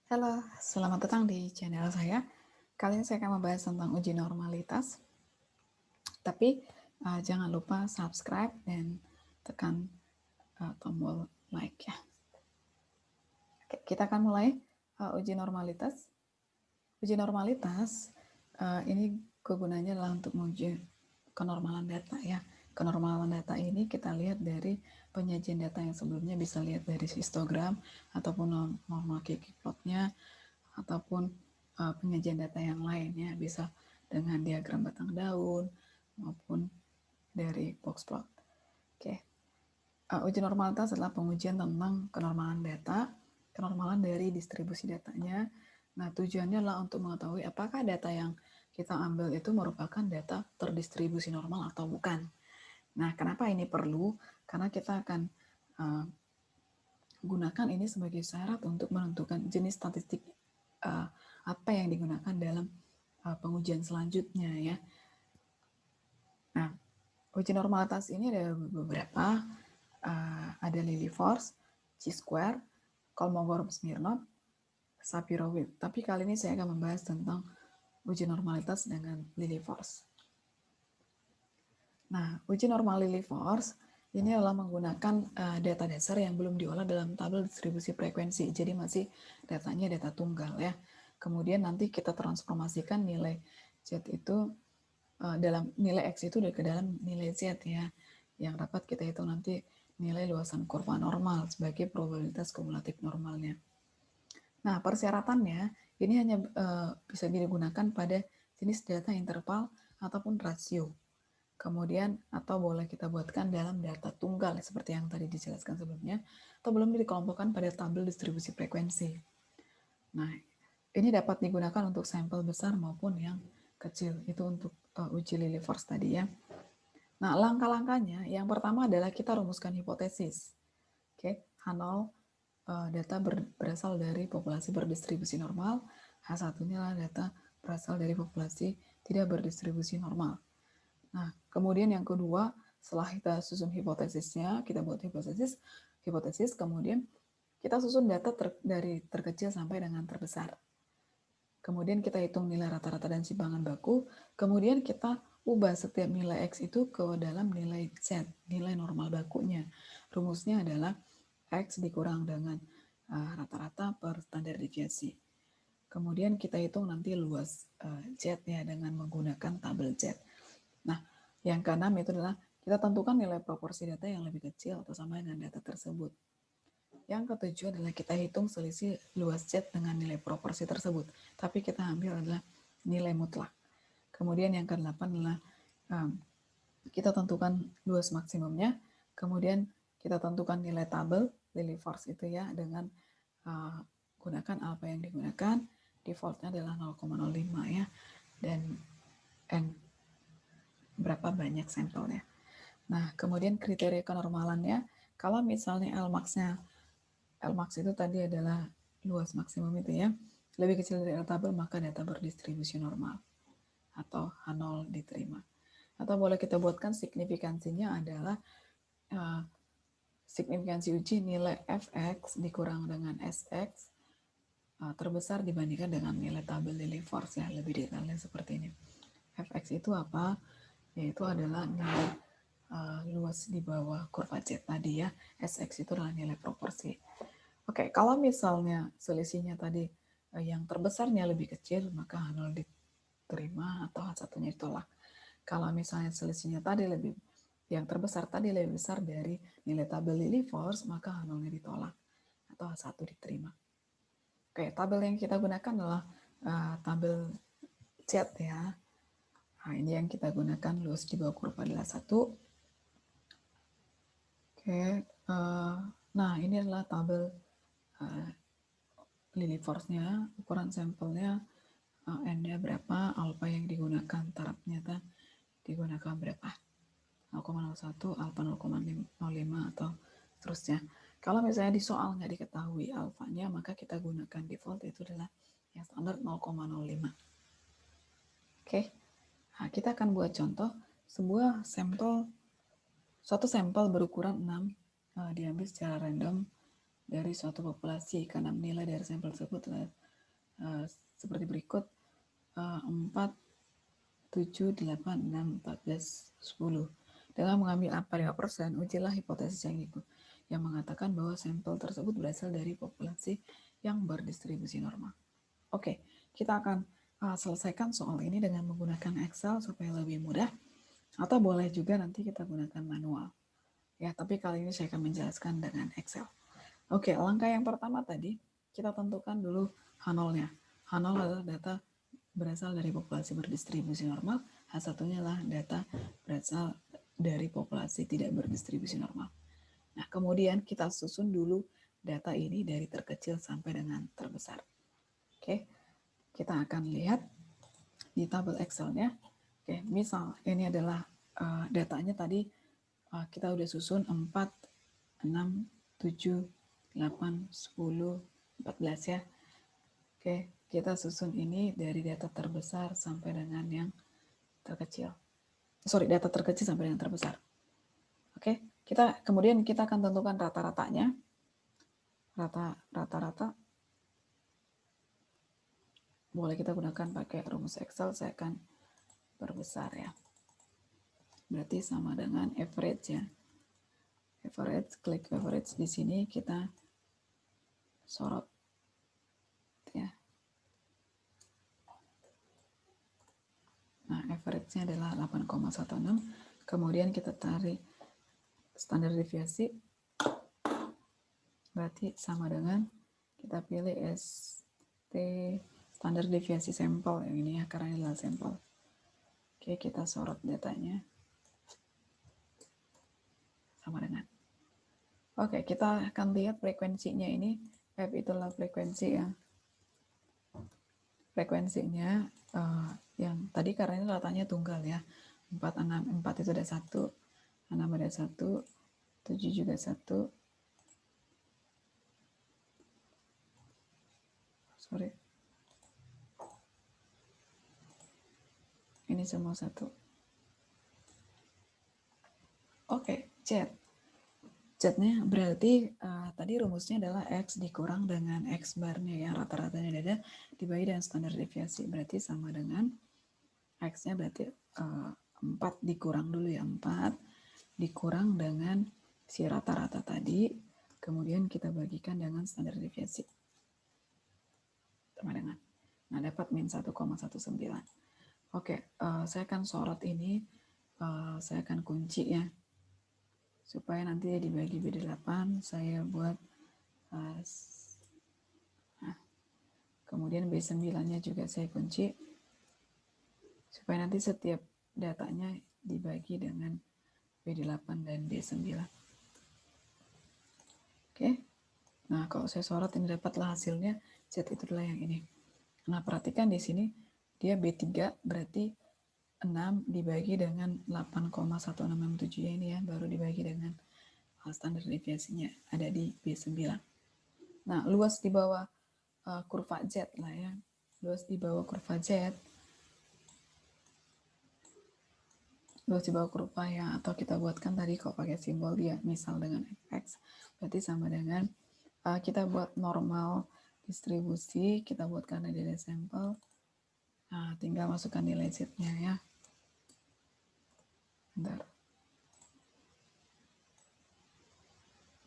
Halo, selamat datang di channel saya. Kali ini saya akan membahas tentang uji normalitas. Tapi jangan lupa subscribe dan tekan tombol like ya. Oke, kita akan mulai uji normalitas. Uji normalitas ini kegunaannya adalah untuk menguji kenormalan data ya. Kenormalan data ini kita lihat dari penyajian data yang sebelumnya, bisa lihat dari histogram ataupun normal Kiki plotnya, ataupun penyajian data yang lainnya, bisa dengan diagram batang daun maupun dari box plot. Oke. Uji normalitas adalah pengujian tentang kenormalan data, kenormalan dari distribusi datanya. Nah, tujuannya adalah untuk mengetahui apakah data yang kita ambil itu merupakan data terdistribusi normal atau bukan. Nah, kenapa ini perlu? Karena kita akan gunakan ini sebagai syarat untuk menentukan jenis statistik apa yang digunakan dalam pengujian selanjutnya ya. Nah, uji normalitas ini ada beberapa, ada Lilliefors, chi-square, Kolmogorov-Smirnov, Shapiro-Wilk. Tapi kali ini saya akan membahas tentang uji normalitas dengan Lilliefors. Nah, uji normal Lilliefors ini adalah menggunakan data dasar yang belum diolah dalam tabel distribusi frekuensi. Jadi masih datanya data tunggal ya. Kemudian nanti kita transformasikan nilai Z itu dalam nilai X itu ke dalam nilai Z ya. Yang dapat kita hitung nanti nilai luasan kurva normal sebagai probabilitas kumulatif normalnya. Nah, persyaratannya ini hanya bisa digunakan pada jenis data interval ataupun rasio. Kemudian atau boleh kita buatkan dalam data tunggal seperti yang tadi dijelaskan sebelumnya, atau belum dikelompokkan pada tabel distribusi frekuensi. Nah, ini dapat digunakan untuk sampel besar maupun yang kecil. Itu untuk uji Lilliefors tadi ya. Nah, langkah-langkahnya yang pertama adalah kita rumuskan hipotesis. Oke, H0 data berasal dari populasi berdistribusi normal, H1-nya adalah data berasal dari populasi tidak berdistribusi normal. Nah, kemudian yang kedua, setelah kita susun hipotesisnya, kita buat hipotesis, kemudian kita susun data dari terkecil sampai dengan terbesar. Kemudian kita hitung nilai rata-rata dan simpangan baku, kemudian kita ubah setiap nilai X itu ke dalam nilai Z, nilai normal bakunya. Rumusnya adalah X dikurang dengan rata-rata per standar deviasi. Kemudian kita hitung nanti luas Z ya dengan menggunakan tabel Z. Nah, yang keenam itu adalah kita tentukan nilai proporsi data yang lebih kecil atau sama dengan data tersebut. Yang ketujuh adalah kita hitung selisih luas Z dengan nilai proporsi tersebut. Tapi kita ambil adalah nilai mutlak. Kemudian yang kedelapan adalah kita tentukan luas maksimumnya. Kemudian kita tentukan nilai tabel Lilliefors itu ya dengan gunakan apa yang digunakan. Defaultnya adalah 0,05 ya. Dan N berapa banyak sampelnya. Nah, kemudian kriteria kenormalannya, kalau misalnya Lmax itu tadi adalah luas maksimum itu ya, lebih kecil dari L tabel, maka data berdistribusi normal atau H0 diterima. Atau boleh kita buatkan signifikansinya adalah signifikansi uji nilai Fx dikurang dengan Sx terbesar dibandingkan dengan nilai tabel Lilliefors ya, lebih detailnya seperti ini. Fx itu apa? Yaitu adalah nilai luas di bawah kurva Z tadi ya. Sx itu adalah nilai proporsi. Oke, kalau misalnya selisihnya tadi yang terbesarnya lebih kecil, maka H0 diterima atau H1-nya ditolak. Kalau misalnya selisihnya tadi yang terbesar tadi lebih besar dari nilai tabel Lilliefors, maka H0-nya ditolak atau H1 diterima. Oke, tabel yang kita gunakan adalah tabel Z ya. Nah, ini yang kita gunakan luas di bawah kurva adalah 1. Oke, nah ini adalah tabel Lilliefors-nya, ukuran sampelnya, N-nya berapa, alfa yang digunakan, tarafnya digunakan berapa, 0,01, alfa 0,05 atau seterusnya. Kalau misalnya di soal nggak diketahui alfanya, maka kita gunakan default, itu adalah yang standar 0,05. Oke, nah, kita akan buat contoh suatu sampel berukuran 6 diambil secara random dari suatu populasi karena menilai dari sampel tersebut seperti berikut: 4, 7, 8, 6, 14, 10. Dengan mengambil angka 5%, ujilah hipotesis yang mengatakan bahwa sampel tersebut berasal dari populasi yang berdistribusi normal. Oke, kita akan selesaikan soal ini dengan menggunakan Excel supaya lebih mudah, atau boleh juga nanti kita gunakan manual. Ya, tapi kali ini saya akan menjelaskan dengan Excel. Oke, langkah yang pertama tadi, kita tentukan dulu H0-nya. H0 adalah data berasal dari populasi berdistribusi normal, H1-nya adalah data berasal dari populasi tidak berdistribusi normal. Nah, kemudian kita susun dulu data ini dari terkecil sampai dengan terbesar. Oke, kita akan lihat di tabel Excel-nya. Oke, misal ini adalah datanya tadi kita udah susun 4, 6, 7, 8, 10, 14 ya. Oke, kita susun ini dari data terbesar sampai dengan yang terkecil. Data terkecil sampai dengan terbesar. Oke, kemudian kita akan tentukan rata-ratanya. Rata-rata boleh kita gunakan pakai rumus Excel, saya akan perbesar ya. Berarti sama dengan average ya. Average, klik average di sini kita sorot ya. Nah, average-nya adalah 8,16. Kemudian kita tarik standar deviasi. Berarti sama dengan kita pilih ST standar deviasi sampel yang ini ya, karena ini adalah sampel. Oke, kita sorot datanya. Sama dengan. Oke, kita akan lihat frekuensinya ini. F itulah frekuensi ya. Frekuensinya yang tadi karena ini ratanya tunggal ya. 4, 6, 4 itu ada 1, 6 ada 1, 7 juga 1. Sorry. Ini semua 1. Oke, Z. Z-nya berarti tadi rumusnya adalah X dikurang dengan X bar-nya ya, rata-ratanya ada dibagi dengan standar deviasi, berarti sama dengan X-nya berarti 4 dikurang dulu ya, 4 dikurang dengan si rata-rata tadi, kemudian kita bagikan dengan standar deviasi. Sama dengan. Nah, dapat min 1,19. Oke, saya akan sorot ini, saya akan kunci ya. Supaya nanti dibagi B8, saya buat kemudian B9-nya juga saya kunci. Supaya nanti setiap datanya dibagi dengan B8 dan B9. Oke. Nah, kalau saya sorot ini dapatlah hasilnya Z itu adalah yang ini. Nah, perhatikan di sini dia B3 berarti 6 dibagi dengan 8,1667 ya, ini ya, baru dibagi dengan standar deviasinya ada di B9. Nah, luas di bawah kurva Z lah ya. Luas di bawah kurva Z. Luas di bawah kurva ya, atau kita buatkan tadi kalau pakai simbol dia misal dengan X, berarti sama dengan kita buat normal distribusi, kita buatkan nilai sampel. Nah, tinggal masukkan nilai Z-nya ya. Bentar.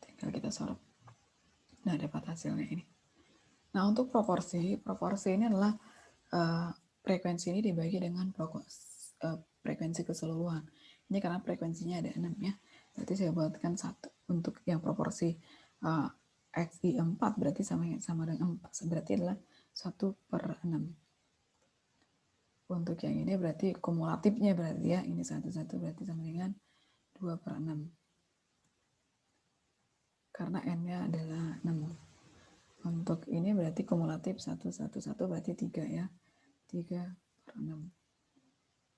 Tinggal kita sorot. Nah, dapat hasilnya ini. Nah, untuk proporsi ini adalah frekuensi ini dibagi dengan frekuensi keseluruhan. Ini karena frekuensinya ada 6 ya. Berarti saya buatkan 1 untuk yang proporsi XI4 berarti sama dengan 4. Berarti adalah 1/6. Untuk yang ini berarti kumulatifnya berarti ya, ini 1 berarti sama dengan 2/6. Karena N-nya adalah 6. Untuk ini berarti kumulatif 1 berarti 3 ya. 3/6.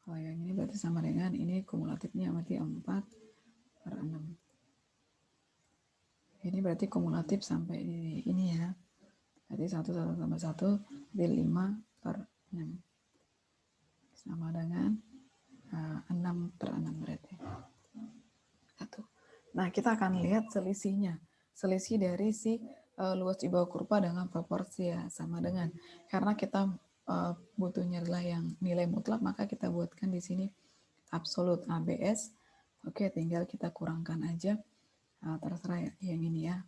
Kalau yang ini berarti sama dengan ini kumulatifnya berarti 4/6. Ini berarti kumulatif sampai di ini ya. Berarti 1 tambah 1 berarti 5/6. Sama dengan 6/6 berarti. 1. Nah, kita akan lihat selisihnya. selisih dari si luas di bawah kurva dengan proporsi ya, sama dengan, karena kita butuhnya adalah yang nilai mutlak, maka kita buatkan di sini absolut ABS. Oke, tinggal kita kurangkan aja, terserah ya, yang ini ya,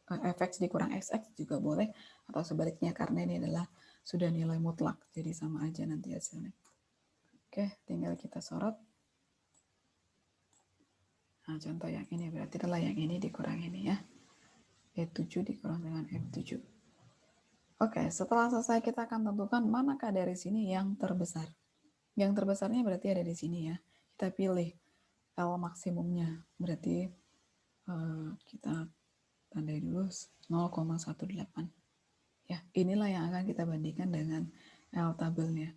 fx dikurang xx juga boleh, atau sebaliknya, karena ini adalah sudah nilai mutlak, jadi sama aja nanti hasilnya. Oke, tinggal kita sorot. Nah, contoh yang ini berarti adalah yang ini dikurang ini ya. E7 dikurang dengan F7. Oke, setelah selesai kita akan tentukan manakah dari sini yang terbesar. Yang terbesarnya berarti ada di sini ya. Kita pilih L maksimumnya. Berarti kita tandai dulu 0,18. Ya, inilah yang akan kita bandingkan dengan L tabelnya.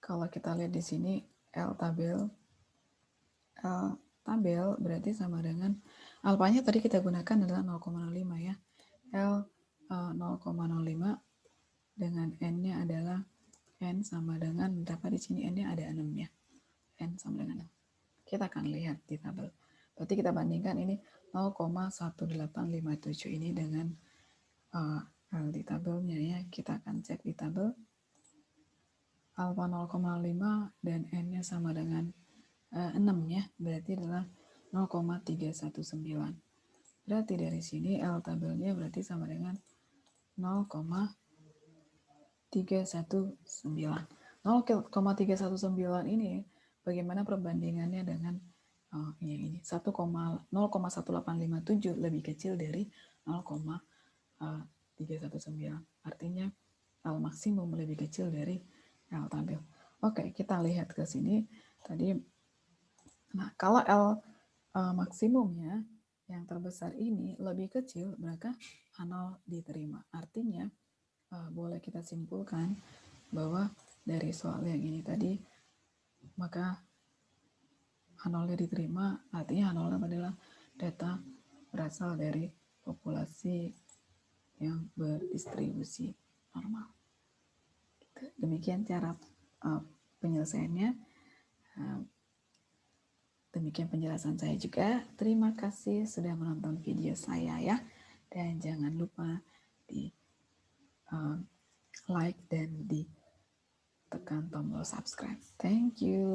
Kalau kita lihat di sini L tabel berarti sama dengan alfanya tadi kita gunakan adalah 0,05 ya. L 0,05 dengan N-nya adalah N sama dengan berapa di sini, N-nya ada 6 ya. N sama dengan 6. Kita akan lihat di tabel. Berarti kita bandingkan ini 0,1857 ini dengan L di tabelnya ya. Kita akan cek di tabel. Alfa 0,5 dan N-nya sama dengan 6 ya. Berarti adalah 0,319. Berarti dari sini L tabelnya berarti sama dengan 0,319. 0,319 ini bagaimana perbandingannya dengan ini 0,1857 lebih kecil dari 0,319. Artinya L maksimum lebih kecil dari L tabel. Oke, kita lihat ke sini tadi. Nah, kalau L maksimumnya yang terbesar ini lebih kecil, maka H0 diterima. Artinya boleh kita simpulkan bahwa dari soal yang ini tadi, maka H0 diterima, artinya H0 adalah data berasal dari populasi yang berdistribusi normal. Demikian cara penyelesaiannya. Demikian penjelasan saya juga. Terima kasih sudah menonton video saya ya. Dan jangan lupa di like dan ditekan tombol subscribe. Thank you.